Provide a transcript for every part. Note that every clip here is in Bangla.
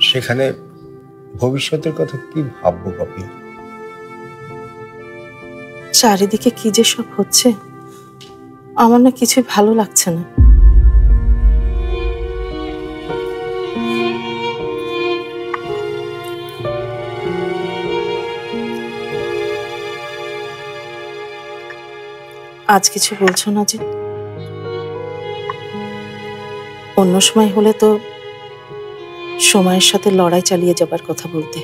সেখানে ভবিষ্যতের কথা কি ভাববো পাপিয়া? চারিদিকে কি যে সব হচ্ছে, আমার না কিছুই ভালো লাগছে না। আজ কিছু বলছো না যে? অন্য সময় হলে তো সময়ের সাথে লড়াই চালিয়ে যাবার কথা বলতে।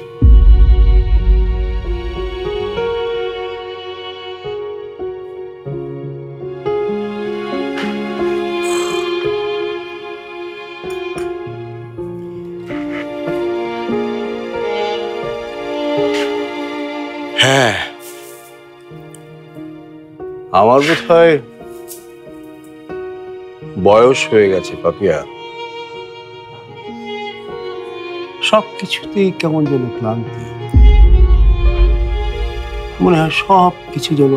হ্যাঁ, আমার বোধহয় বয়স হয়ে গেছে পাপিয়া। সবকিছুতেই কেমন যেন ক্লান্তি, মনে হয় সব কিছু যেন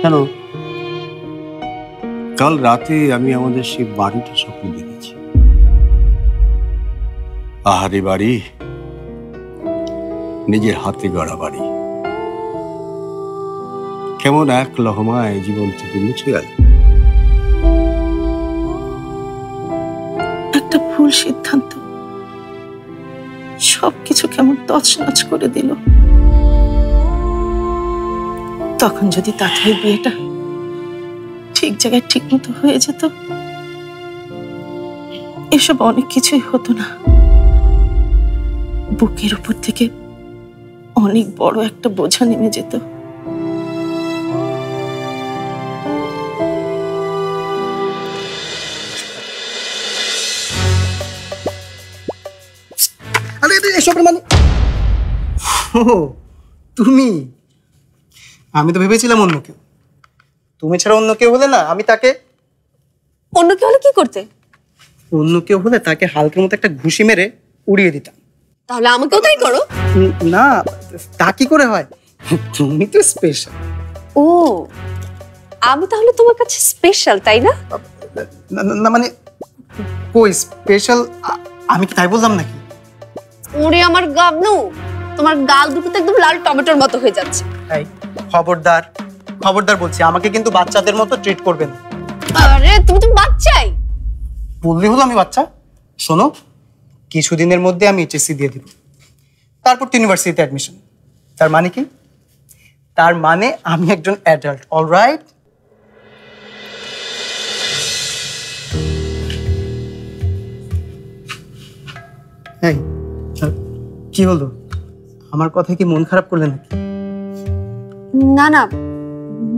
কেন। কাল রাতে আমি আমাদের সেই বাড়িটা স্বপ্ন দেখেছি। আহারে বাড়ি, নিজের হাতে গড়া বাড়ি, কেমন এক লহমায় জীবন থেকে মুছে গেল। একটা ভুল সিদ্ধান্ত সবকিছু কেমন তছনছ করে দিল। তখন যদি তাড়াতাড়ি বিয়েটা ঠিক জায়গায় ঠিক মতো হয়ে যেত, এসব অনেক কিছুই হতো না। বুকের উপর থেকে অনেক বড় একটা বোঝা নেমে যেত। এসবের মানে তুমি, আমি তো ভেবেছিলাম অন্য কেউ। তুমি ছাড়া অন্য কেউ হলে না, আমি তাকে অন্য কেউ হলে কি করতে? অন্য কেউ হলে তাকে হালকের মতো একটা ঘুষি মেরে উড়িয়ে দিতাম। তাহলে আমাকেও তাই করো। না, তা কি করে হয়? তুমি তো স্পেশাল। ও, আমি তাহলে তোমার কাছে স্পেশাল, তাই না? না মানে কই স্পেশাল, আমি কি তাই বললাম নাকি? ওরে আমার গাবনু, তোমার গাল দুটো তো একদম লাল টমেটোর মতো হয়ে যাচ্ছে। এই খবরদার, খবরদার বলছি, আমাকে কিন্তু বাচ্চাদের মতো ট্রিট করবে না। আরে তুমি তো বাচ্চাই। বললি হলো আমি বাচ্চা? শোনো, কিছুদিনের মধ্যে আমি এইচএসসি দিয়ে দিব, তারপর ইউনিভার্সিটিতে অ্যাডমিশন। তার মানে কি? তার মানে আমি একজন অ্যাডাল্ট। অলরাইট? এই কি হলো? আমার কথায় কি মন খারাপ করলে নাকি? না না,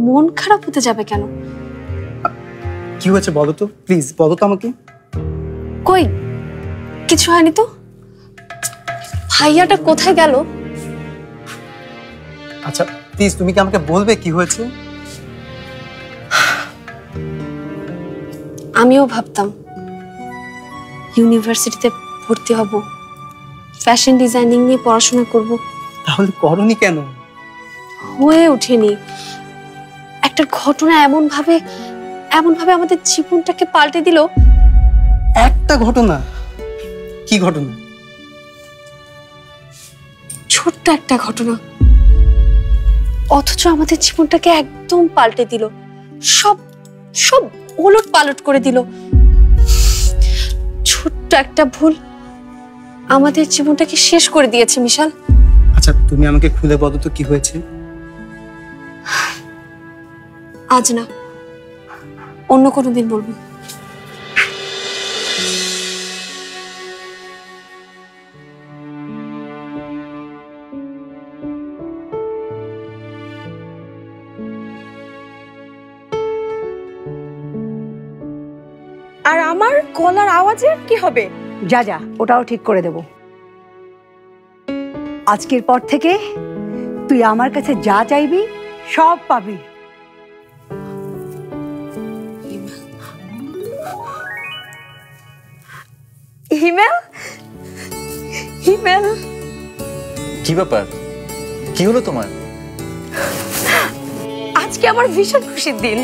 মন খারাপ হতে যাবে কেন? কি হয়েছে বলো তো, প্লিজ বলো তো আমাকে। কই কিছু হয়নি তো। ভাইয়াটা কোথায় গেল? আচ্ছা প্লিজ তুমি কি আমাকে বলবে কি হয়েছে? আমিও ভাবতাম ইউনিভার্সিটিতে ভর্তি হব, ফ্যাশন ডিজাইনিং নিয়ে পড়াশোনা করব। তাহলে করনি কেন? হয়ে ওঠেনি। একটা ঘটনা এমন ভাবে আমাদের জীবনটাকে পাল্টে দিল। একটা ঘটনা? কি ঘটনা? ছোট্ট একটা ঘটনা, অথচ আমাদের জীবনটাকে একদম পাল্টে দিল। সব সব ওলট পালট করে দিল। ছোট্ট একটা ভুল আমাদের জীবনটাকে শেষ করে দিয়েছে মিশাল। আচ্ছা তুমি আমাকে খুলে বলো তো কি হয়েছে? আজ না, অন্য কোনো দিন বলবো। আর আমার গলার আওয়াজের কি হবে? যা যা, ওটাও ঠিক করে দেব। আজকের পর থেকে তুই আমার কাছে যা চাইবি সব পাবি। হিমেল, হিমেল, কি ব্যাপার? কি হলো তোমার? আজকে আমার ভীষণ খুশির দিন।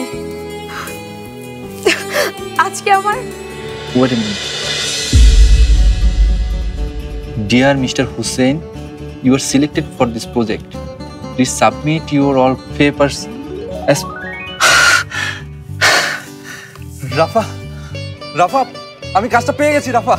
আজকে আমার Dear Mr. Hussain, you are selected for this project. Please submit your all papers as... রাফা, রাফা, আমি কাজটা পেয়ে গেছি রাফা।